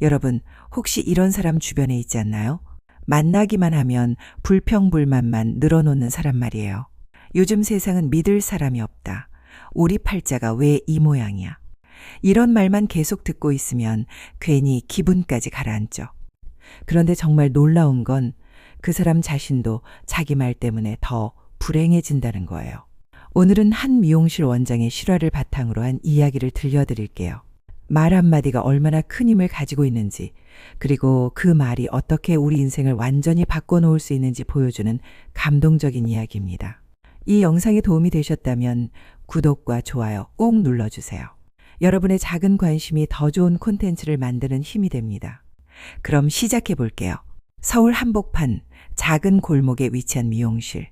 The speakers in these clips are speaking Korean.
여러분, 혹시 이런 사람 주변에 있지 않나요? 만나기만 하면 불평불만만 늘어놓는 사람 말이에요. 요즘 세상은 믿을 사람이 없다. 우리 팔자가 왜 이 모양이야? 이런 말만 계속 듣고 있으면 괜히 기분까지 가라앉죠. 그런데 정말 놀라운 건 그 사람 자신도 자기 말 때문에 더 불행해진다는 거예요. 오늘은 한 미용실 원장의 실화를 바탕으로 한 이야기를 들려드릴게요. 말 한마디가 얼마나 큰 힘을 가지고 있는지, 그리고 그 말이 어떻게 우리 인생을 완전히 바꿔놓을 수 있는지 보여주는 감동적인 이야기입니다. 이 영상이 도움이 되셨다면 구독과 좋아요 꼭 눌러주세요. 여러분의 작은 관심이 더 좋은 콘텐츠를 만드는 힘이 됩니다. 그럼 시작해 볼게요. 서울 한복판 작은 골목에 위치한 미용실.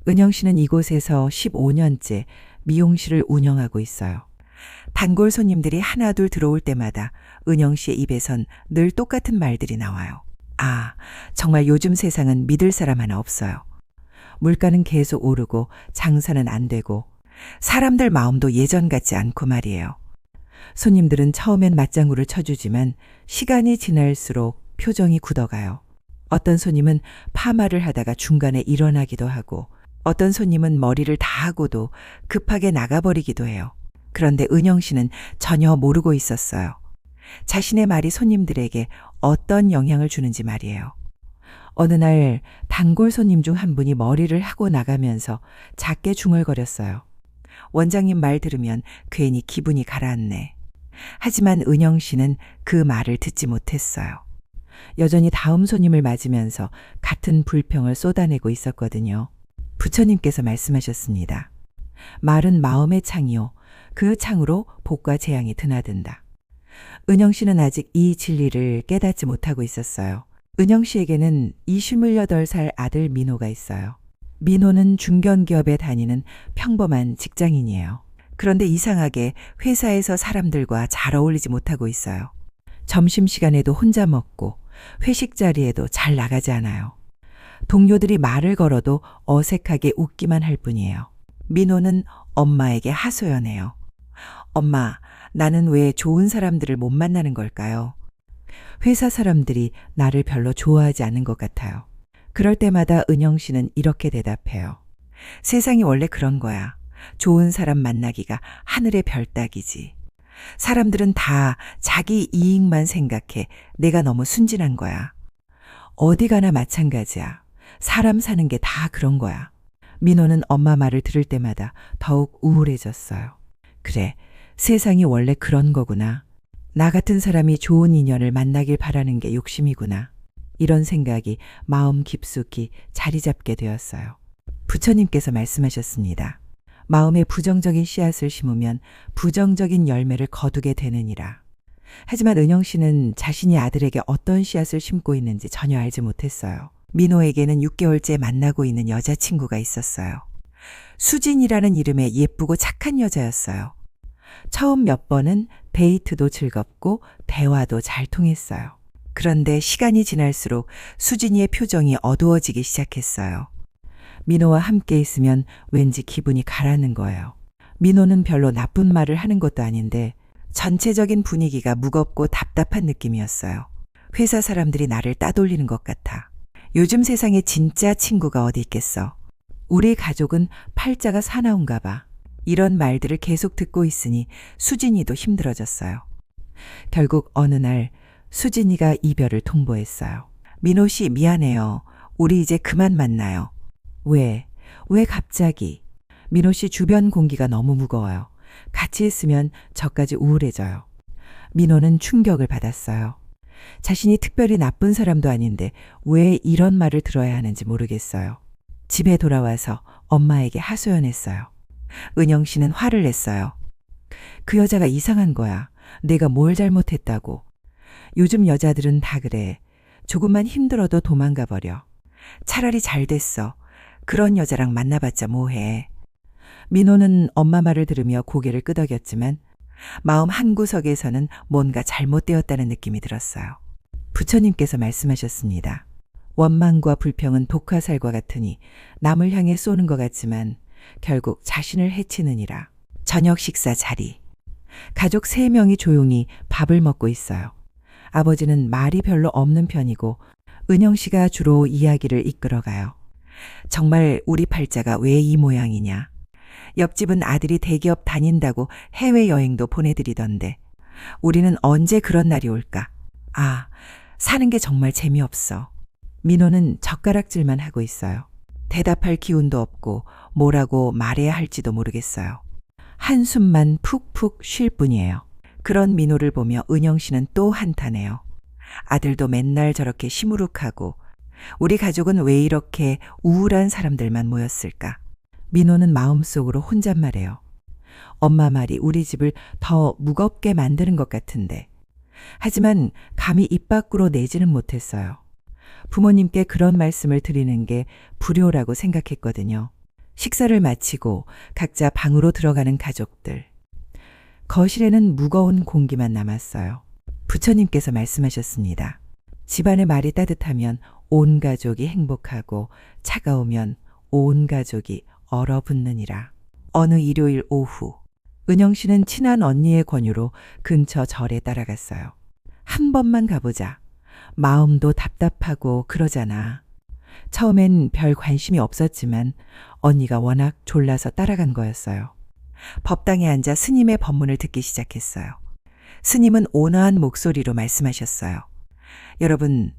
은영 씨는 이곳에서 15년째 미용실을 운영하고 있어요. 단골 손님들이 하나둘 들어올 때마다 은영 씨의 입에선 늘 똑같은 말들이 나와요. 아, 정말 요즘 세상은 믿을 사람 하나 없어요. 물가는 계속 오르고 장사는 안 되고 사람들 마음도 예전 같지 않고 말이에요. 손님들은 처음엔 맞장구를 쳐주지만 시간이 지날수록 표정이 굳어가요. 어떤 손님은 파마를 하다가 중간에 일어나기도 하고 어떤 손님은 머리를 다 하고도 급하게 나가버리기도 해요. 그런데 은영 씨는 전혀 모르고 있었어요. 자신의 말이 손님들에게 어떤 영향을 주는지 말이에요. 어느 날 단골 손님 중 한 분이 머리를 하고 나가면서 작게 중얼거렸어요. 원장님 말 들으면 괜히 기분이 가라앉네. 하지만 은영 씨는 그 말을 듣지 못했어요. 여전히 다음 손님을 맞으면서 같은 불평을 쏟아내고 있었거든요. 부처님께서 말씀하셨습니다. 말은 마음의 창이요. 그 창으로 복과 재앙이 드나든다. 은영 씨는 아직 이 진리를 깨닫지 못하고 있었어요. 은영 씨에게는 28살 아들 민호가 있어요. 민호는 중견기업에 다니는 평범한 직장인이에요. 그런데 이상하게 회사에서 사람들과 잘 어울리지 못하고 있어요. 점심시간에도 혼자 먹고 회식 자리에도 잘 나가지 않아요. 동료들이 말을 걸어도 어색하게 웃기만 할 뿐이에요. 민호는 엄마에게 하소연해요. 엄마, 나는 왜 좋은 사람들을 못 만나는 걸까요? 회사 사람들이 나를 별로 좋아하지 않는 것 같아요. 그럴 때마다 은영 씨는 이렇게 대답해요. 세상이 원래 그런 거야. 좋은 사람 만나기가 하늘의 별 따기지. 사람들은 다 자기 이익만 생각해. 내가 너무 순진한 거야. 어디 가나 마찬가지야. 사람 사는 게 다 그런 거야. 민호는 엄마 말을 들을 때마다 더욱 우울해졌어요. 그래, 세상이 원래 그런 거구나. 나 같은 사람이 좋은 인연을 만나길 바라는 게 욕심이구나. 이런 생각이 마음 깊숙이 자리 잡게 되었어요. 부처님께서 말씀하셨습니다. 마음에 부정적인 씨앗을 심으면 부정적인 열매를 거두게 되느니라. 하지만 은영 씨는 자신이 아들에게 어떤 씨앗을 심고 있는지 전혀 알지 못했어요. 민호에게는 6개월째 만나고 있는 여자친구가 있었어요. 수진이라는 이름의 예쁘고 착한 여자였어요. 처음 몇 번은 데이트도 즐겁고 대화도 잘 통했어요. 그런데 시간이 지날수록 수진이의 표정이 어두워지기 시작했어요. 민호와 함께 있으면 왠지 기분이 가라앉는 거예요. 민호는 별로 나쁜 말을 하는 것도 아닌데 전체적인 분위기가 무겁고 답답한 느낌이었어요. 회사 사람들이 나를 따돌리는 것 같아. 요즘 세상에 진짜 친구가 어디 있겠어. 우리 가족은 팔자가 사나운가 봐. 이런 말들을 계속 듣고 있으니 수진이도 힘들어졌어요. 결국 어느 날 수진이가 이별을 통보했어요. 민호 씨 미안해요. 우리 이제 그만 만나요. 왜 갑자기? 민호 씨 주변 공기가 너무 무거워요. 같이 있으면 저까지 우울해져요. 민호는 충격을 받았어요. 자신이 특별히 나쁜 사람도 아닌데 왜 이런 말을 들어야 하는지 모르겠어요. 집에 돌아와서 엄마에게 하소연했어요. 은영 씨는 화를 냈어요. 그 여자가 이상한 거야. 내가 뭘 잘못했다고. 요즘 여자들은 다 그래. 조금만 힘들어도 도망가 버려. 차라리 잘 됐어. 그런 여자랑 만나봤자 뭐해. 민호는 엄마 말을 들으며 고개를 끄덕였지만 마음 한구석에서는 뭔가 잘못되었다는 느낌이 들었어요. 부처님께서 말씀하셨습니다. 원망과 불평은 독화살과 같으니 남을 향해 쏘는 것 같지만 결국 자신을 해치느니라. 저녁 식사 자리. 가족 3명이 조용히 밥을 먹고 있어요. 아버지는 말이 별로 없는 편이고 은영 씨가 주로 이야기를 이끌어가요. 정말 우리 팔자가 왜 이 모양이냐. 옆집은 아들이 대기업 다닌다고 해외여행도 보내드리던데 우리는 언제 그런 날이 올까? 아, 사는 게 정말 재미없어. 민호는 젓가락질만 하고 있어요. 대답할 기운도 없고 뭐라고 말해야 할지도 모르겠어요. 한숨만 푹푹 쉴 뿐이에요. 그런 민호를 보며 은영 씨는 또 한탄해요. 아들도 맨날 저렇게 시무룩하고 우리 가족은 왜 이렇게 우울한 사람들만 모였을까? 민호는 마음속으로 혼잣말해요. 엄마 말이 우리 집을 더 무겁게 만드는 것 같은데. 하지만 감히 입 밖으로 내지는 못했어요. 부모님께 그런 말씀을 드리는 게 불효라고 생각했거든요. 식사를 마치고 각자 방으로 들어가는 가족들. 거실에는 무거운 공기만 남았어요. 부처님께서 말씀하셨습니다. 집안의 말이 따뜻하면 온 가족이 행복하고 차가우면 온 가족이 얼어붙느니라. 어느 일요일 오후 은영 씨는 친한 언니의 권유로 근처 절에 따라갔어요. 한 번만 가보자. 마음도 답답하고 그러잖아. 처음엔 별 관심이 없었지만 언니가 워낙 졸라서 따라간 거였어요. 법당에 앉아 스님의 법문을 듣기 시작했어요. 스님은 온화한 목소리로 말씀하셨어요. 여러분,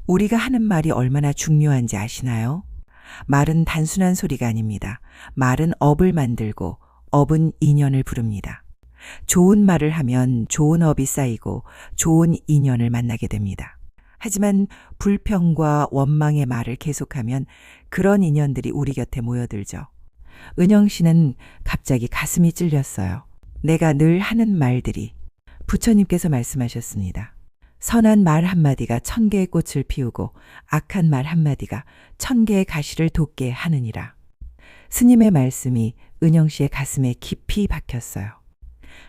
우리가 하는 말이 얼마나 중요한지 아시나요? 말은 단순한 소리가 아닙니다. 말은 업을 만들고 업은 인연을 부릅니다. 좋은 말을 하면 좋은 업이 쌓이고 좋은 인연을 만나게 됩니다. 하지만 불평과 원망의 말을 계속하면 그런 인연들이 우리 곁에 모여들죠. 은영 씨는 갑자기 가슴이 찔렸어요. 내가 늘 하는 말들이 부처님께서 말씀하셨습니다. 선한 말 한마디가 1000개의 꽃을 피우고 악한 말 한마디가 1000개의 가시를 돋게 하느니라. 스님의 말씀이 은영 씨의 가슴에 깊이 박혔어요.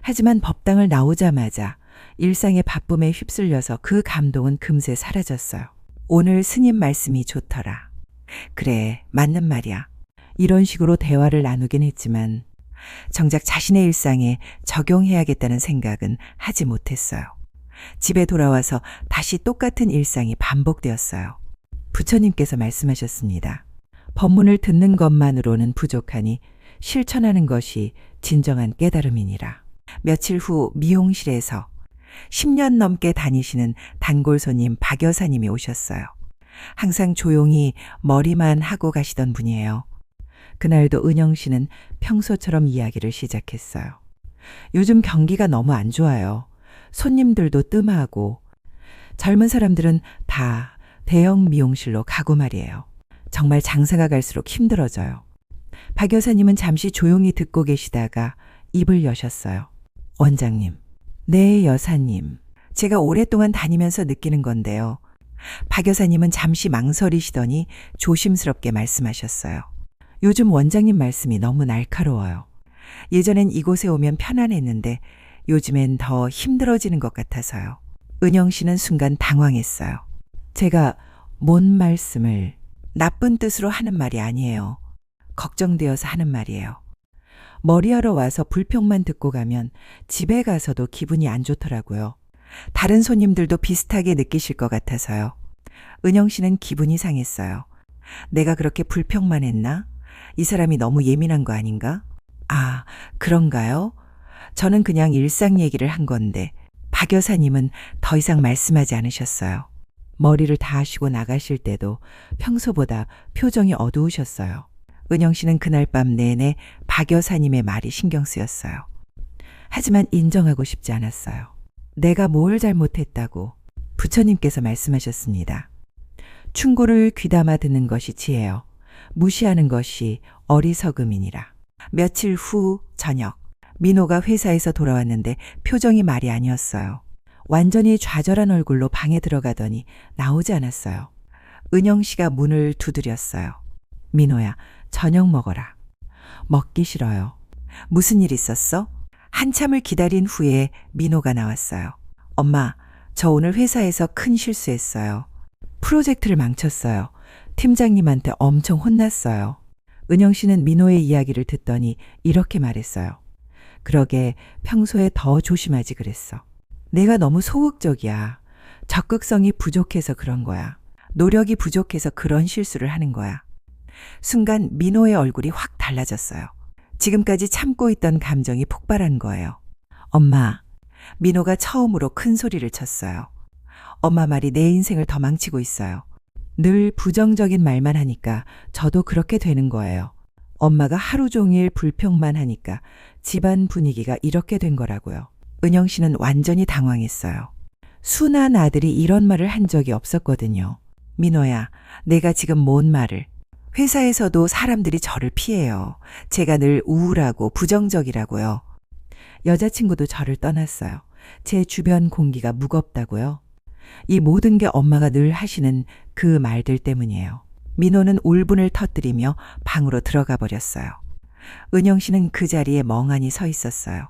하지만 법당을 나오자마자 일상의 바쁨에 휩쓸려서 그 감동은 금세 사라졌어요. 오늘 스님 말씀이 좋더라. 그래, 맞는 말이야. 이런 식으로 대화를 나누긴 했지만 정작 자신의 일상에 적용해야겠다는 생각은 하지 못했어요. 집에 돌아와서 다시 똑같은 일상이 반복되었어요. 부처님께서 말씀하셨습니다. 법문을 듣는 것만으로는 부족하니 실천하는 것이 진정한 깨달음이니라. 며칠 후 미용실에서 10년 넘게 다니시는 단골 손님 박 여사님이 오셨어요. 항상 조용히 머리만 하고 가시던 분이에요. 그날도 은영 씨는 평소처럼 이야기를 시작했어요. 요즘 경기가 너무 안 좋아요. 손님들도 뜸하고 젊은 사람들은 다 대형 미용실로 가고 말이에요. 정말 장사가 갈수록 힘들어져요. 박 여사님은 잠시 조용히 듣고 계시다가 입을 여셨어요. 원장님. 네, 여사님. 제가 오랫동안 다니면서 느끼는 건데요. 박 여사님은 잠시 망설이시더니 조심스럽게 말씀하셨어요. 요즘 원장님 말씀이 너무 날카로워요. 예전엔 이곳에 오면 편안했는데 요즘엔 더 힘들어지는 것 같아서요. 은영 씨는 순간 당황했어요. 제가 뭔 말씀을 나쁜 뜻으로 하는 말이 아니에요. 걱정되어서 하는 말이에요. 머리하러 와서 불평만 듣고 가면 집에 가서도 기분이 안 좋더라고요. 다른 손님들도 비슷하게 느끼실 것 같아서요. 은영 씨는 기분이 상했어요. 내가 그렇게 불평만 했나? 이 사람이 너무 예민한 거 아닌가? 아, 그런가요? 저는 그냥 일상 얘기를 한 건데 박 여사님은 더 이상 말씀하지 않으셨어요. 머리를 다 하시고 나가실 때도 평소보다 표정이 어두우셨어요. 은영 씨는 그날 밤 내내 박 여사님의 말이 신경 쓰였어요. 하지만 인정하고 싶지 않았어요. 내가 뭘 잘못했다고 부처님께서 말씀하셨습니다. 충고를 귀담아 듣는 것이 지혜요. 무시하는 것이 어리석음이니라. 며칠 후 저녁, 민호가 회사에서 돌아왔는데 표정이 말이 아니었어요. 완전히 좌절한 얼굴로 방에 들어가더니 나오지 않았어요. 은영 씨가 문을 두드렸어요. 민호야, 저녁 먹어라. 먹기 싫어요. 무슨 일 있었어? 한참을 기다린 후에 민호가 나왔어요. 엄마, 저 오늘 회사에서 큰 실수했어요. 프로젝트를 망쳤어요. 팀장님한테 엄청 혼났어요. 은영 씨는 민호의 이야기를 듣더니 이렇게 말했어요. 그러게 평소에 더 조심하지 그랬어. 내가 너무 소극적이야. 적극성이 부족해서 그런 거야. 노력이 부족해서 그런 실수를 하는 거야. 순간 민호의 얼굴이 확 달라졌어요. 지금까지 참고 있던 감정이 폭발한 거예요. 엄마, 민호가 처음으로 큰 소리를 쳤어요. 엄마 말이 내 인생을 더 망치고 있어요. 늘 부정적인 말만 하니까 저도 그렇게 되는 거예요. 엄마가 하루 종일 불평만 하니까 집안 분위기가 이렇게 된 거라고요. 은영 씨는 완전히 당황했어요. 순한 아들이 이런 말을 한 적이 없었거든요. 민호야, 내가 지금 뭔 말을. 회사에서도 사람들이 저를 피해요. 제가 늘 우울하고 부정적이라고요. 여자친구도 저를 떠났어요. 제 주변 공기가 무겁다고요. 이 모든 게 엄마가 늘 하시는 그 말들 때문이에요. 민호는 울분을 터뜨리며 방으로 들어가 버렸어요. 은영 씨는 그 자리에 멍하니 서 있었어요.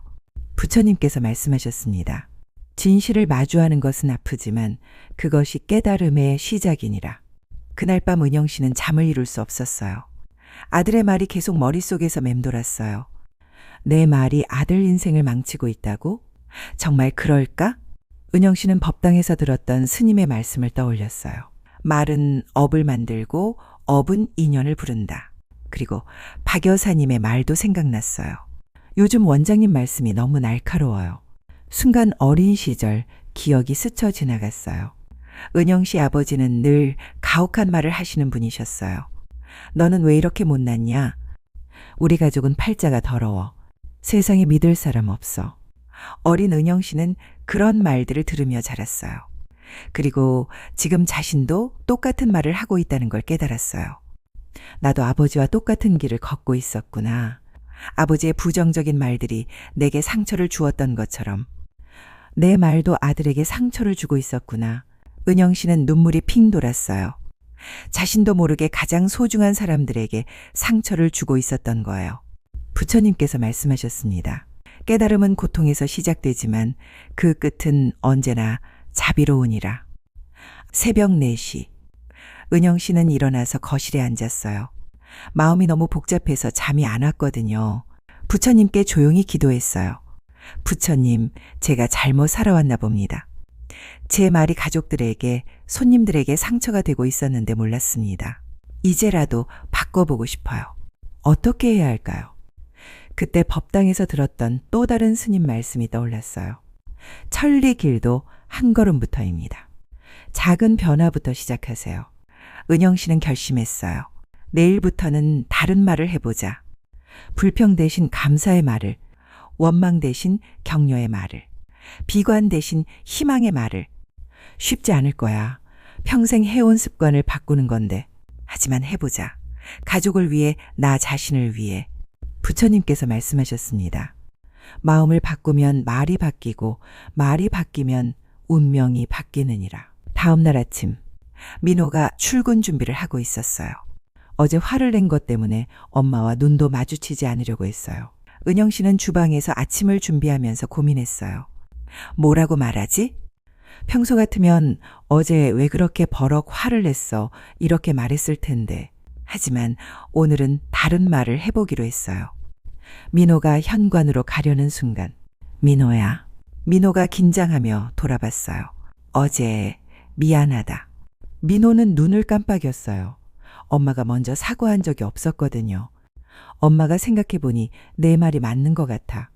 부처님께서 말씀하셨습니다. 진실을 마주하는 것은 아프지만 그것이 깨달음의 시작이니라. 그날 밤 은영 씨는 잠을 이룰 수 없었어요. 아들의 말이 계속 머릿속에서 맴돌았어요. 내 말이 아들 인생을 망치고 있다고? 정말 그럴까? 은영 씨는 법당에서 들었던 스님의 말씀을 떠올렸어요. 말은 업을 만들고 업은 인연을 부른다. 그리고 박 여사님의 말도 생각났어요. 요즘 원장님 말씀이 너무 날카로워요. 순간 어린 시절 기억이 스쳐 지나갔어요. 은영 씨 아버지는 늘 가혹한 말을 하시는 분이셨어요. 너는 왜 이렇게 못났냐? 우리 가족은 팔자가 더러워. 세상에 믿을 사람 없어. 어린 은영 씨는 그런 말들을 들으며 자랐어요. 그리고 지금 자신도 똑같은 말을 하고 있다는 걸 깨달았어요. 나도 아버지와 똑같은 길을 걷고 있었구나. 아버지의 부정적인 말들이 내게 상처를 주었던 것처럼 내 말도 아들에게 상처를 주고 있었구나. 은영 씨는 눈물이 핑 돌았어요. 자신도 모르게 가장 소중한 사람들에게 상처를 주고 있었던 거예요. 부처님께서 말씀하셨습니다. 깨달음은 고통에서 시작되지만 그 끝은 언제나 자비로우니라. 새벽 4시. 은영 씨는 일어나서 거실에 앉았어요. 마음이 너무 복잡해서 잠이 안 왔거든요. 부처님께 조용히 기도했어요. 부처님, 제가 잘못 살아왔나 봅니다. 제 말이 가족들에게, 손님들에게 상처가 되고 있었는데 몰랐습니다. 이제라도 바꿔보고 싶어요. 어떻게 해야 할까요? 그때 법당에서 들었던 또 다른 스님 말씀이 떠올랐어요. 천리 길도 한 걸음부터입니다. 작은 변화부터 시작하세요. 은영 씨는 결심했어요. 내일부터는 다른 말을 해보자. 불평 대신 감사의 말을, 원망 대신 격려의 말을, 비관 대신 희망의 말을. 쉽지 않을 거야. 평생 해온 습관을 바꾸는 건데. 하지만 해보자. 가족을 위해, 나 자신을 위해. 부처님께서 말씀하셨습니다. 마음을 바꾸면 말이 바뀌고 말이 바뀌면 운명이 바뀌느니라. 다음 날 아침 민호가 출근 준비를 하고 있었어요. 어제 화를 낸 것 때문에 엄마와 눈도 마주치지 않으려고 했어요. 은영 씨는 주방에서 아침을 준비하면서 고민했어요. 뭐라고 말하지? 평소 같으면 어제 왜 그렇게 버럭 화를 냈어? 이렇게 말했을 텐데. 하지만 오늘은 다른 말을 해보기로 했어요. 민호가 현관으로 가려는 순간, 민호야. 민호가 긴장하며 돌아봤어요. 어제 미안하다. 민호는 눈을 깜빡였어요. 엄마가 먼저 사과한 적이 없었거든요. 엄마가 생각해보니 내 말이 맞는 것 같아.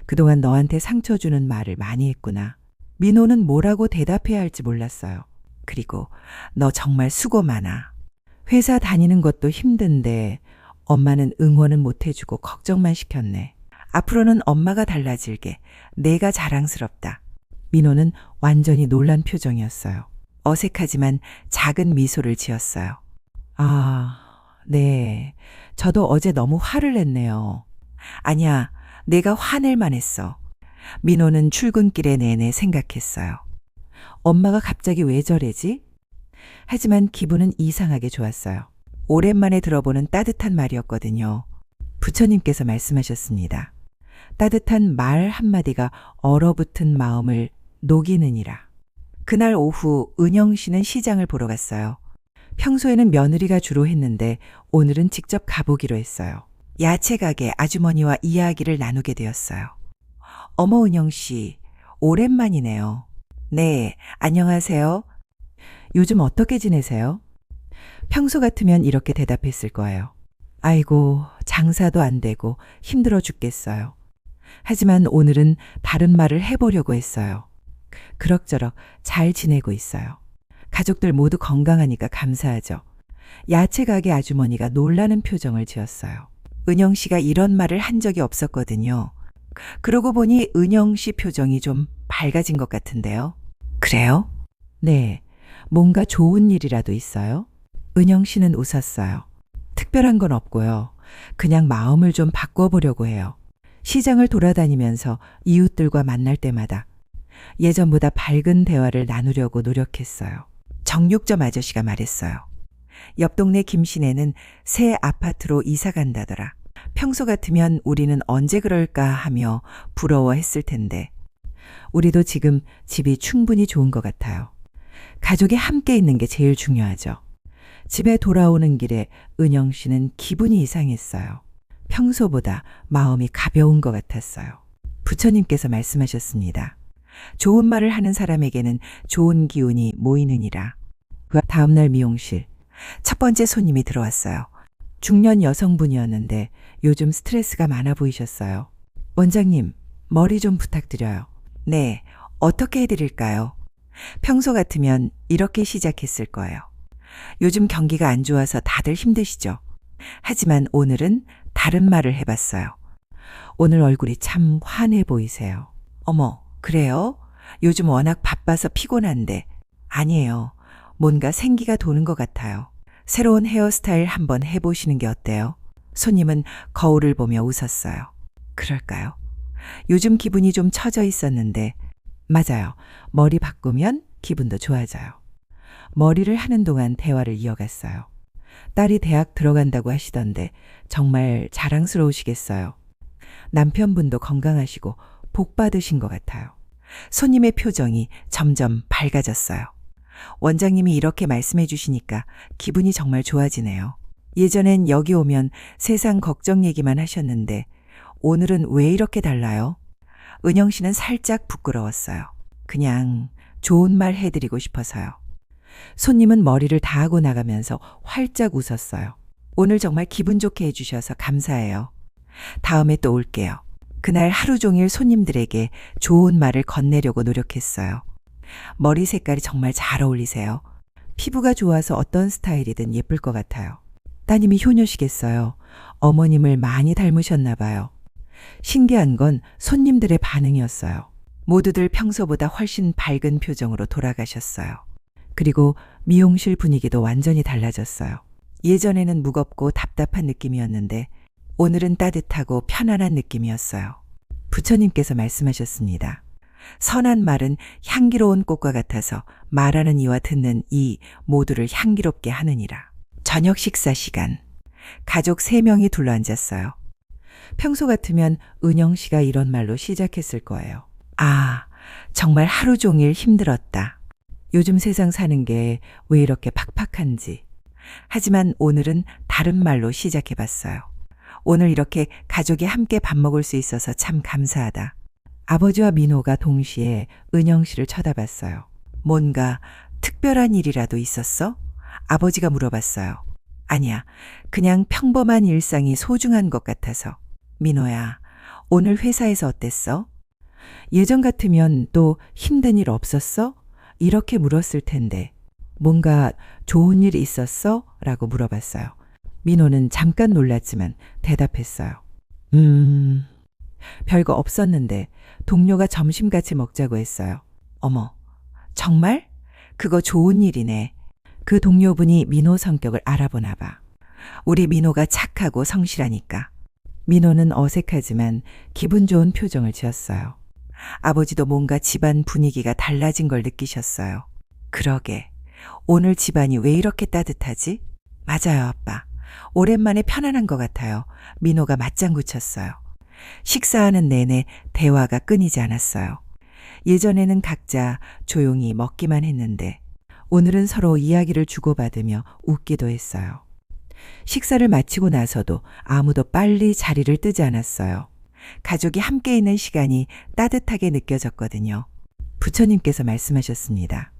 그동안 너한테 상처 주는 말을 많이 했구나. 민호는 뭐라고 대답해야 할지 몰랐어요. 그리고 너 정말 수고 많아. 회사 다니는 것도 힘든데 엄마는 응원은 못 해주고 걱정만 시켰네. 앞으로는 엄마가 달라질게. 내가 자랑스럽다. 민호는 완전히 놀란 표정이었어요. 어색하지만 작은 미소를 지었어요. 아, 네. 저도 어제 너무 화를 냈네요. 아니야, 내가 화낼 만했어. 민호는 출근길에 내내 생각했어요. 엄마가 갑자기 왜 저래지? 하지만 기분은 이상하게 좋았어요. 오랜만에 들어보는 따뜻한 말이었거든요. 부처님께서 말씀하셨습니다. 따뜻한 말 한마디가 얼어붙은 마음을 녹이느니라. 그날 오후 은영 씨는 시장을 보러 갔어요. 평소에는 며느리가 주로 했는데 오늘은 직접 가보기로 했어요. 야채 가게 아주머니와 이야기를 나누게 되었어요. 어머 은영 씨, 오랜만이네요. 네, 안녕하세요. 요즘 어떻게 지내세요? 평소 같으면 이렇게 대답했을 거예요. 아이고, 장사도 안 되고 힘들어 죽겠어요. 하지만 오늘은 다른 말을 해보려고 했어요. 그럭저럭 잘 지내고 있어요. 가족들 모두 건강하니까 감사하죠. 야채 가게 아주머니가 놀라는 표정을 지었어요. 은영 씨가 이런 말을 한 적이 없었거든요. 그러고 보니 은영 씨 표정이 좀 밝아진 것 같은데요. 그래요? 네. 뭔가 좋은 일이라도 있어요? 은영 씨는 웃었어요. 특별한 건 없고요. 그냥 마음을 좀 바꿔보려고 해요. 시장을 돌아다니면서 이웃들과 만날 때마다 예전보다 밝은 대화를 나누려고 노력했어요. 정육점 아저씨가 말했어요. 옆 동네 김씨네는 새 아파트로 이사 간다더라. 평소 같으면 우리는 언제 그럴까 하며 부러워했을 텐데 우리도 지금 집이 충분히 좋은 것 같아요. 가족이 함께 있는 게 제일 중요하죠. 집에 돌아오는 길에 은영 씨는 기분이 이상했어요. 평소보다 마음이 가벼운 것 같았어요. 부처님께서 말씀하셨습니다. 좋은 말을 하는 사람에게는 좋은 기운이 모이느니라. 그 다음날 미용실. 첫 번째 손님이 들어왔어요. 중년 여성분이었는데 요즘 스트레스가 많아 보이셨어요. 원장님, 머리 좀 부탁드려요. 네, 어떻게 해드릴까요? 평소 같으면 이렇게 시작했을 거예요. 요즘 경기가 안 좋아서 다들 힘드시죠? 하지만 오늘은 다른 말을 해봤어요. 오늘 얼굴이 참 환해 보이세요. 어머, 그래요? 요즘 워낙 바빠서 피곤한데. 아니에요. 뭔가 생기가 도는 것 같아요. 새로운 헤어스타일 한번 해보시는 게 어때요? 손님은 거울을 보며 웃었어요. 그럴까요? 요즘 기분이 좀 처져 있었는데, 맞아요. 머리 바꾸면 기분도 좋아져요. 머리를 하는 동안 대화를 이어갔어요. 딸이 대학 들어간다고 하시던데 정말 자랑스러우시겠어요. 남편분도 건강하시고 복 받으신 것 같아요. 손님의 표정이 점점 밝아졌어요. 원장님이 이렇게 말씀해 주시니까 기분이 정말 좋아지네요. 예전엔 여기 오면 세상 걱정 얘기만 하셨는데 오늘은 왜 이렇게 달라요? 은영 씨는 살짝 부끄러웠어요. 그냥 좋은 말 해드리고 싶어서요. 손님은 머리를 다 하고 나가면서 활짝 웃었어요. 오늘 정말 기분 좋게 해주셔서 감사해요. 다음에 또 올게요. 그날 하루 종일 손님들에게 좋은 말을 건네려고 노력했어요. 머리 색깔이 정말 잘 어울리세요. 피부가 좋아서 어떤 스타일이든 예쁠 것 같아요. 따님이 효녀시겠어요. 어머님을 많이 닮으셨나 봐요. 신기한 건 손님들의 반응이었어요. 모두들 평소보다 훨씬 밝은 표정으로 돌아가셨어요. 그리고 미용실 분위기도 완전히 달라졌어요. 예전에는 무겁고 답답한 느낌이었는데 오늘은 따뜻하고 편안한 느낌이었어요. 부처님께서 말씀하셨습니다. 선한 말은 향기로운 꽃과 같아서 말하는 이와 듣는 이 모두를 향기롭게 하느니라. 저녁 식사 시간. 가족 3명이 둘러앉았어요. 평소 같으면 은영 씨가 이런 말로 시작했을 거예요. 아, 정말 하루 종일 힘들었다. 요즘 세상 사는 게 왜 이렇게 팍팍한지. 하지만 오늘은 다른 말로 시작해봤어요. 오늘 이렇게 가족이 함께 밥 먹을 수 있어서 참 감사하다. 아버지와 민호가 동시에 은영 씨를 쳐다봤어요. 뭔가 특별한 일이라도 있었어? 아버지가 물어봤어요. 아니야, 그냥 평범한 일상이 소중한 것 같아서. 민호야, 오늘 회사에서 어땠어? 예전 같으면 또 힘든 일 없었어? 이렇게 물었을 텐데 뭔가 좋은 일 있었어? 라고 물어봤어요. 민호는 잠깐 놀랐지만 대답했어요. 별거 없었는데 동료가 점심 같이 먹자고 했어요. 어머, 정말? 그거 좋은 일이네. 그 동료분이 민호 성격을 알아보나 봐. 우리 민호가 착하고 성실하니까. 민호는 어색하지만 기분 좋은 표정을 지었어요. 아버지도 뭔가 집안 분위기가 달라진 걸 느끼셨어요. 그러게, 오늘 집안이 왜 이렇게 따뜻하지? 맞아요, 아빠. 오랜만에 편안한 것 같아요. 민호가 맞장구 쳤어요. 식사하는 내내 대화가 끊이지 않았어요. 예전에는 각자 조용히 먹기만 했는데 오늘은 서로 이야기를 주고받으며 웃기도 했어요. 식사를 마치고 나서도 아무도 빨리 자리를 뜨지 않았어요. 가족이 함께 있는 시간이 따뜻하게 느껴졌거든요. 부처님께서 말씀하셨습니다.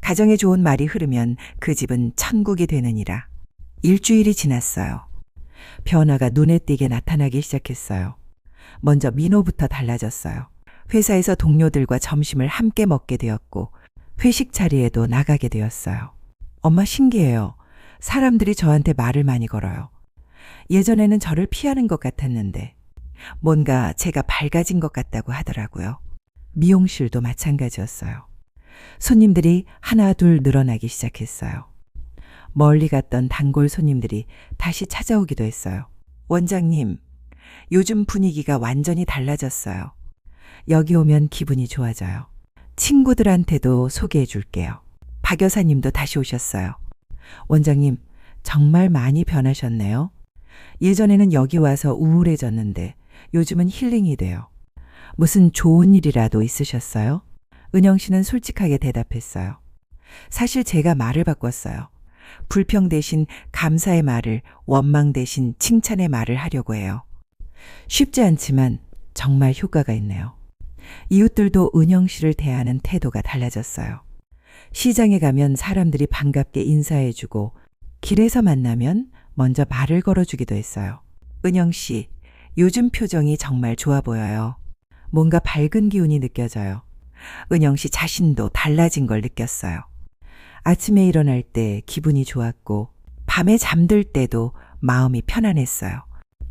가정에 좋은 말이 흐르면 그 집은 천국이 되느니라. 일주일이 지났어요. 변화가 눈에 띄게 나타나기 시작했어요. 먼저 민호부터 달라졌어요. 회사에서 동료들과 점심을 함께 먹게 되었고 회식 자리에도 나가게 되었어요. 엄마 신기해요. 사람들이 저한테 말을 많이 걸어요. 예전에는 저를 피하는 것 같았는데 뭔가 제가 밝아진 것 같다고 하더라고요. 미용실도 마찬가지였어요. 손님들이 하나 둘 늘어나기 시작했어요. 멀리 갔던 단골 손님들이 다시 찾아오기도 했어요. 원장님, 요즘 분위기가 완전히 달라졌어요. 여기 오면 기분이 좋아져요. 친구들한테도 소개해 줄게요. 박 여사님도 다시 오셨어요. 원장님, 정말 많이 변하셨네요. 예전에는 여기 와서 우울해졌는데 요즘은 힐링이 돼요. 무슨 좋은 일이라도 있으셨어요? 은영 씨는 솔직하게 대답했어요. 사실 제가 말을 바꿨어요. 불평 대신 감사의 말을, 원망 대신 칭찬의 말을 하려고 해요. 쉽지 않지만 정말 효과가 있네요. 이웃들도 은영 씨를 대하는 태도가 달라졌어요. 시장에 가면 사람들이 반갑게 인사해주고 길에서 만나면 먼저 말을 걸어주기도 했어요. 은영 씨, 요즘 표정이 정말 좋아 보여요. 뭔가 밝은 기운이 느껴져요. 은영 씨 자신도 달라진 걸 느꼈어요. 아침에 일어날 때 기분이 좋았고 밤에 잠들 때도 마음이 편안했어요.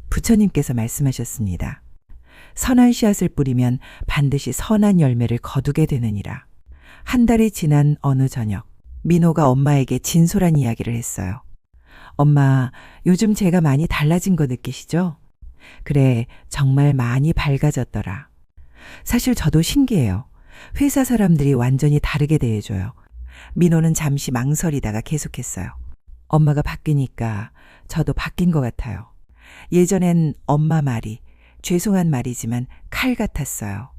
부처님께서 말씀하셨습니다. 선한 씨앗을 뿌리면 반드시 선한 열매를 거두게 되느니라. 한 달이 지난 어느 저녁, 민호가 엄마에게 진솔한 이야기를 했어요. 엄마, 요즘 제가 많이 달라진 거 느끼시죠? 그래, 정말 많이 밝아졌더라. 사실 저도 신기해요. 회사 사람들이 완전히 다르게 대해줘요. 민호는 잠시 망설이다가 계속했어요. 엄마가 바뀌니까 저도 바뀐 것 같아요. 예전엔 엄마 말이 죄송한 말이지만 칼 같았어요.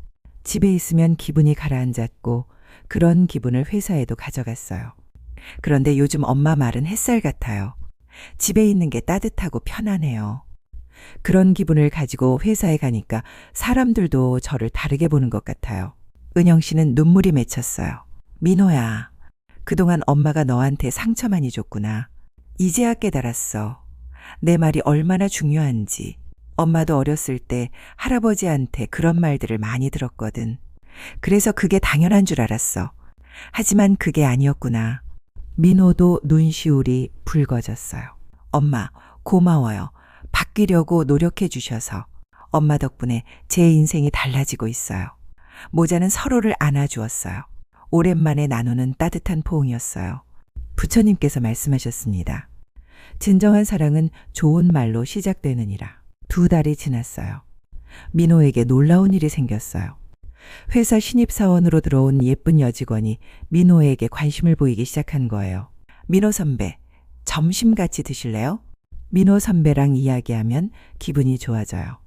집에 있으면 기분이 가라앉았고 그런 기분을 회사에도 가져갔어요. 그런데 요즘 엄마 말은 햇살 같아요. 집에 있는 게 따뜻하고 편안해요. 그런 기분을 가지고 회사에 가니까 사람들도 저를 다르게 보는 것 같아요. 은영 씨는 눈물이 맺혔어요. 민호야, 그동안 엄마가 너한테 상처 많이 줬구나. 이제야 깨달았어. 내 말이 얼마나 중요한지. 엄마도 어렸을 때 할아버지한테 그런 말들을 많이 들었거든. 그래서 그게 당연한 줄 알았어. 하지만 그게 아니었구나. 민호도 눈시울이 붉어졌어요. 엄마, 고마워요. 바뀌려고 노력해 주셔서. 엄마 덕분에 제 인생이 달라지고 있어요. 모자는 서로를 안아주었어요. 오랜만에 나누는 따뜻한 포옹이었어요. 부처님께서 말씀하셨습니다. 진정한 사랑은 좋은 말로 시작되느니라. 2달이 지났어요. 민호에게 놀라운 일이 생겼어요. 회사 신입사원으로 들어온 예쁜 여직원이 민호에게 관심을 보이기 시작한 거예요. 민호 선배, 점심 같이 드실래요? 민호 선배랑 이야기하면 기분이 좋아져요.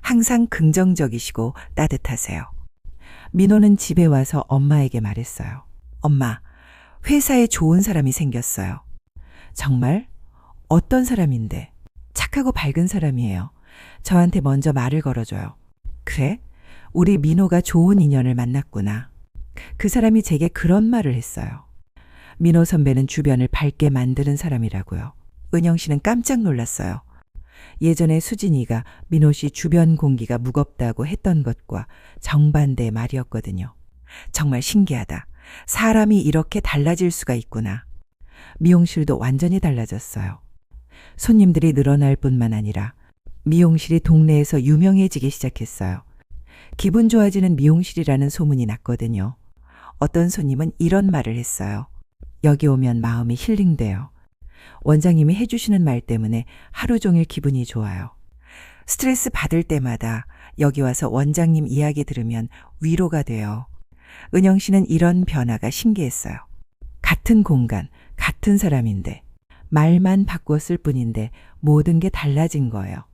항상 긍정적이시고 따뜻하세요. 민호는 집에 와서 엄마에게 말했어요. 엄마, 회사에 좋은 사람이 생겼어요. 정말? 어떤 사람인데? 착하고 밝은 사람이에요. 저한테 먼저 말을 걸어줘요. 그래? 우리 민호가 좋은 인연을 만났구나. 그 사람이 제게 그런 말을 했어요. 민호 선배는 주변을 밝게 만드는 사람이라고요. 은영 씨는 깜짝 놀랐어요. 예전에 수진이가 민호 씨 주변 공기가 무겁다고 했던 것과 정반대의 말이었거든요. 정말 신기하다. 사람이 이렇게 달라질 수가 있구나. 미용실도 완전히 달라졌어요. 손님들이 늘어날 뿐만 아니라 미용실이 동네에서 유명해지기 시작했어요. 기분 좋아지는 미용실이라는 소문이 났거든요. 어떤 손님은 이런 말을 했어요. 여기 오면 마음이 힐링돼요. 원장님이 해주시는 말 때문에 하루 종일 기분이 좋아요. 스트레스 받을 때마다 여기 와서 원장님 이야기 들으면 위로가 돼요. 은영 씨는 이런 변화가 신기했어요. 같은 공간, 같은 사람인데 말만 바꿨을 뿐인데 모든 게 달라진 거예요.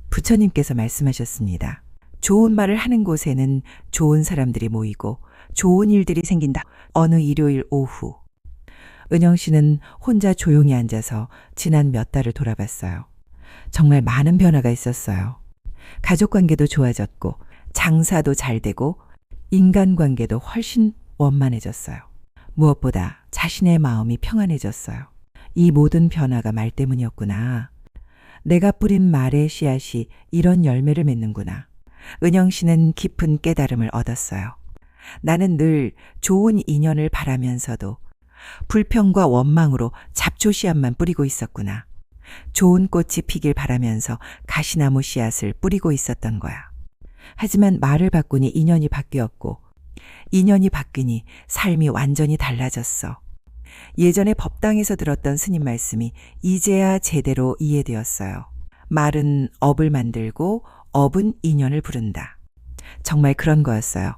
부처님께서 말씀하셨습니다. 좋은 말을 하는 곳에는 좋은 사람들이 모이고 좋은 일들이 생긴다. 어느 일요일 오후 은영 씨는 혼자 조용히 앉아서 지난 몇 달을 돌아봤어요. 정말 많은 변화가 있었어요. 가족 관계도 좋아졌고 장사도 잘 되고 인간관계도 훨씬 원만해졌어요. 무엇보다 자신의 마음이 평안해졌어요. 이 모든 변화가 말 때문이었구나. 내가 뿌린 말의 씨앗이 이런 열매를 맺는구나. 은영 씨는 깊은 깨달음을 얻었어요. 나는 늘 좋은 인연을 바라면서도 불평과 원망으로 잡초 씨앗만 뿌리고 있었구나. 좋은 꽃이 피길 바라면서 가시나무 씨앗을 뿌리고 있었던 거야. 하지만 말을 바꾸니 인연이 바뀌었고, 인연이 바뀌니 삶이 완전히 달라졌어. 예전에 법당에서 들었던 스님 말씀이 이제야 제대로 이해되었어요. 말은 업을 만들고 업은 인연을 부른다. 정말 그런 거였어요.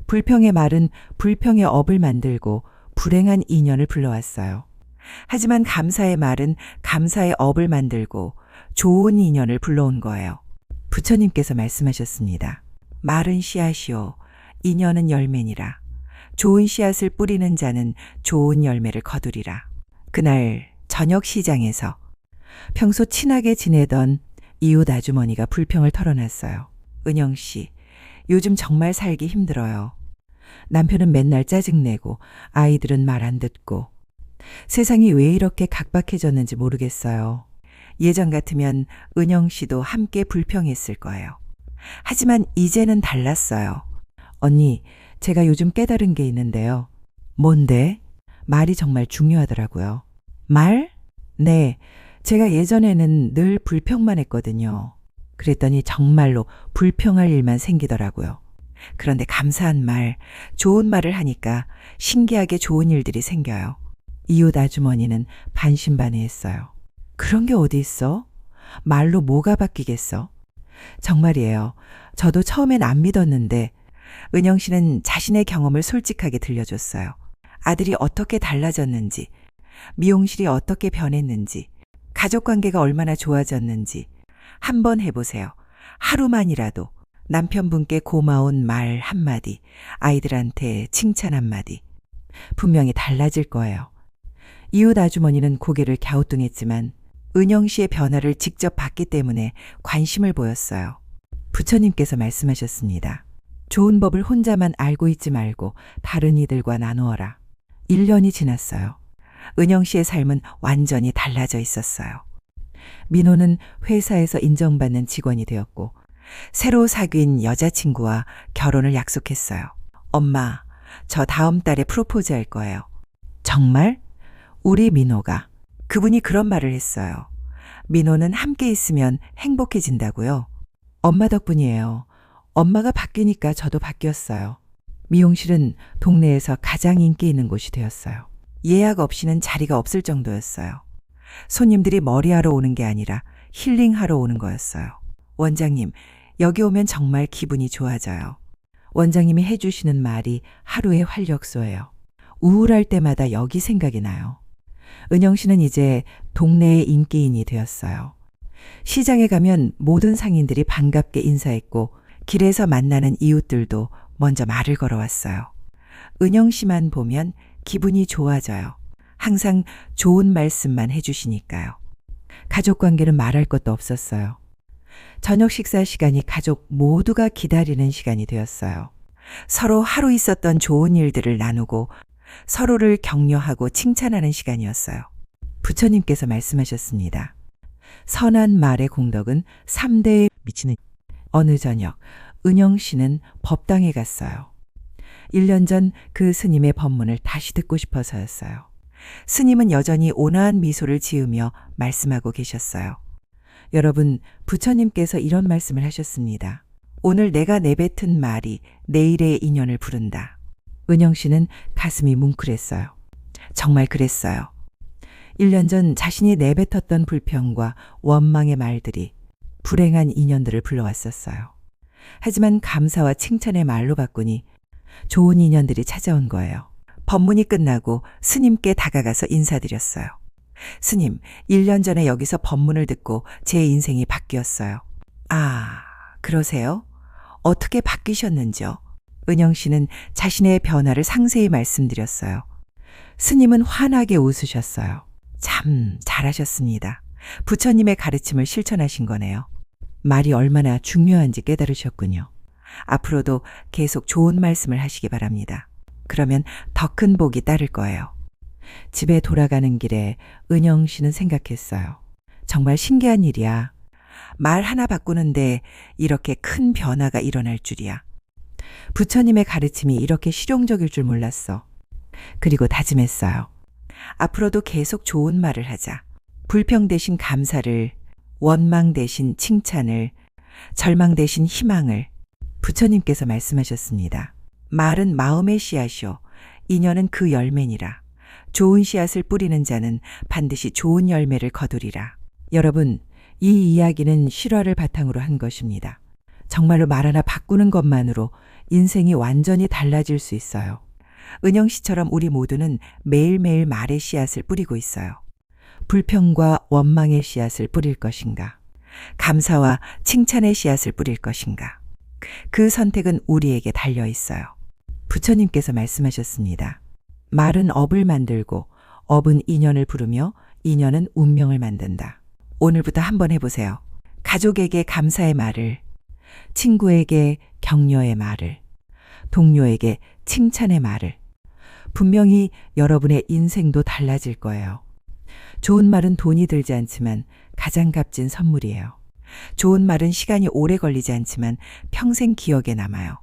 불평의 말은 불평의 업을 만들고 불행한 인연을 불러왔어요. 하지만 감사의 말은 감사의 업을 만들고 좋은 인연을 불러온 거예요. 부처님께서 말씀하셨습니다. 말은 씨앗이요, 인연은 열매니라. 좋은 씨앗을 뿌리는 자는 좋은 열매를 거두리라. 그날 저녁 시장에서 평소 친하게 지내던 이웃 아주머니가 불평을 털어놨어요. 은영 씨, 요즘 정말 살기 힘들어요. 남편은 맨날 짜증내고 아이들은 말 안 듣고 세상이 왜 이렇게 각박해졌는지 모르겠어요. 예전 같으면 은영 씨도 함께 불평했을 거예요. 하지만 이제는 달랐어요. 언니, 제가 요즘 깨달은 게 있는데요. 뭔데? 말이 정말 중요하더라고요. 말? 네, 제가 예전에는 늘 불평만 했거든요. 그랬더니 정말로 불평할 일만 생기더라고요. 그런데 감사한 말, 좋은 말을 하니까 신기하게 좋은 일들이 생겨요. 이웃 아주머니는 반신반의했어요. 그런 게 어디 있어? 말로 뭐가 바뀌겠어? 정말이에요. 저도 처음엔 안 믿었는데 은영 씨는 자신의 경험을 솔직하게 들려줬어요. 아들이 어떻게 달라졌는지, 미용실이 어떻게 변했는지, 가족관계가 얼마나 좋아졌는지 한번 해보세요. 하루만이라도 남편분께 고마운 말 한마디, 아이들한테 칭찬 한마디. 분명히 달라질 거예요. 이웃 아주머니는 고개를 갸우뚱했지만 은영 씨의 변화를 직접 봤기 때문에 관심을 보였어요. 부처님께서 말씀하셨습니다. 좋은 법을 혼자만 알고 있지 말고 다른 이들과 나누어라. 1년이 지났어요. 은영 씨의 삶은 완전히 달라져 있었어요. 민호는 회사에서 인정받는 직원이 되었고 새로 사귄 여자친구와 결혼을 약속했어요. 엄마, 저 다음 달에 프로포즈 할 거예요. 정말? 우리 민호가. 그분이 그런 말을 했어요. 민호는 함께 있으면 행복해진다고요. 엄마 덕분이에요. 엄마가 바뀌니까 저도 바뀌었어요. 미용실은 동네에서 가장 인기 있는 곳이 되었어요. 예약 없이는 자리가 없을 정도였어요. 손님들이 머리하러 오는 게 아니라 힐링하러 오는 거였어요. 원장님, 여기 오면 정말 기분이 좋아져요. 원장님이 해주시는 말이 하루의 활력소예요. 우울할 때마다 여기 생각이 나요. 은영 씨는 이제 동네의 인기인이 되었어요. 시장에 가면 모든 상인들이 반갑게 인사했고 길에서 만나는 이웃들도 먼저 말을 걸어왔어요. 은영 씨만 보면 기분이 좋아져요. 항상 좋은 말씀만 해주시니까요. 가족 관계는 말할 것도 없었어요. 저녁 식사 시간이 가족 모두가 기다리는 시간이 되었어요. 서로 하루 있었던 좋은 일들을 나누고 서로를 격려하고 칭찬하는 시간이었어요. 부처님께서 말씀하셨습니다. 선한 말의 공덕은 3대에 미치는. 어느 저녁 은영 씨는 법당에 갔어요. 1년 전 그 스님의 법문을 다시 듣고 싶어서였어요. 스님은 여전히 온화한 미소를 지으며 말씀하고 계셨어요. 여러분, 부처님께서 이런 말씀을 하셨습니다. 오늘 내가 내뱉은 말이 내일의 인연을 부른다. 은영 씨는 가슴이 뭉클했어요. 정말 그랬어요. 1년 전 자신이 내뱉었던 불평과 원망의 말들이 불행한 인연들을 불러왔었어요. 하지만 감사와 칭찬의 말로 바꾸니 좋은 인연들이 찾아온 거예요. 법문이 끝나고 스님께 다가가서 인사드렸어요. 스님, 1년 전에 여기서 법문을 듣고 제 인생이 바뀌었어요. 아, 그러세요? 어떻게 바뀌셨는지요? 은영 씨는 자신의 변화를 상세히 말씀드렸어요. 스님은 환하게 웃으셨어요. 참 잘하셨습니다. 부처님의 가르침을 실천하신 거네요. 말이 얼마나 중요한지 깨달으셨군요. 앞으로도 계속 좋은 말씀을 하시기 바랍니다. 그러면 더 큰 복이 따를 거예요. 집에 돌아가는 길에 은영 씨는 생각했어요. 정말 신기한 일이야. 말 하나 바꾸는데 이렇게 큰 변화가 일어날 줄이야. 부처님의 가르침이 이렇게 실용적일 줄 몰랐어. 그리고 다짐했어요. 앞으로도 계속 좋은 말을 하자. 불평 대신 감사를, 원망 대신 칭찬을, 절망 대신 희망을. 부처님께서 말씀하셨습니다. 말은 마음의 씨앗이요. 인연은 그 열매니라. 좋은 씨앗을 뿌리는 자는 반드시 좋은 열매를 거두리라. 여러분, 이 이야기는 실화를 바탕으로 한 것입니다. 정말로 말 하나 바꾸는 것만으로 인생이 완전히 달라질 수 있어요. 은영 씨처럼 우리 모두는 매일매일 말의 씨앗을 뿌리고 있어요. 불평과 원망의 씨앗을 뿌릴 것인가? 감사와 칭찬의 씨앗을 뿌릴 것인가? 그 선택은 우리에게 달려 있어요. 부처님께서 말씀하셨습니다. 말은 업을 만들고 업은 인연을 부르며 인연은 운명을 만든다. 오늘부터 한번 해보세요. 가족에게 감사의 말을, 친구에게 격려의 말을, 동료에게 칭찬의 말을. 분명히 여러분의 인생도 달라질 거예요. 좋은 말은 돈이 들지 않지만 가장 값진 선물이에요. 좋은 말은 시간이 오래 걸리지 않지만 평생 기억에 남아요.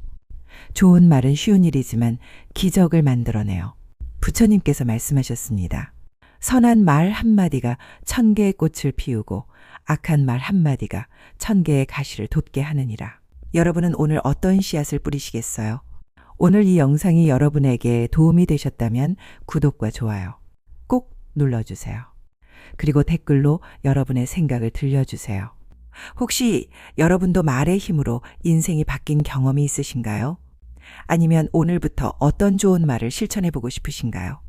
좋은 말은 쉬운 일이지만 기적을 만들어내요. 부처님께서 말씀하셨습니다. 선한 말 한마디가 1000개의 꽃을 피우고 악한 말 한마디가 1000개의 가시를 돋게 하느니라. 여러분은 오늘 어떤 씨앗을 뿌리시겠어요? 오늘 이 영상이 여러분에게 도움이 되셨다면 구독과 좋아요 꼭 눌러주세요. 그리고 댓글로 여러분의 생각을 들려주세요. 혹시 여러분도 말의 힘으로 인생이 바뀐 경험이 있으신가요? 아니면 오늘부터 어떤 좋은 말을 실천해보고 싶으신가요?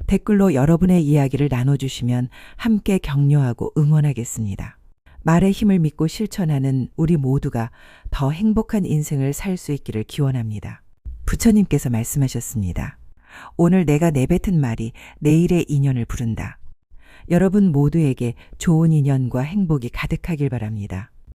댓글로 여러분의 이야기를 나눠주시면 함께 격려하고 응원하겠습니다. 말의 힘을 믿고 실천하는 우리 모두가 더 행복한 인생을 살 수 있기를 기원합니다. 부처님께서 말씀하셨습니다. 오늘 내가 내뱉은 말이 내일의 인연을 부른다. 여러분 모두에게 좋은 인연과 행복이 가득하길 바랍니다.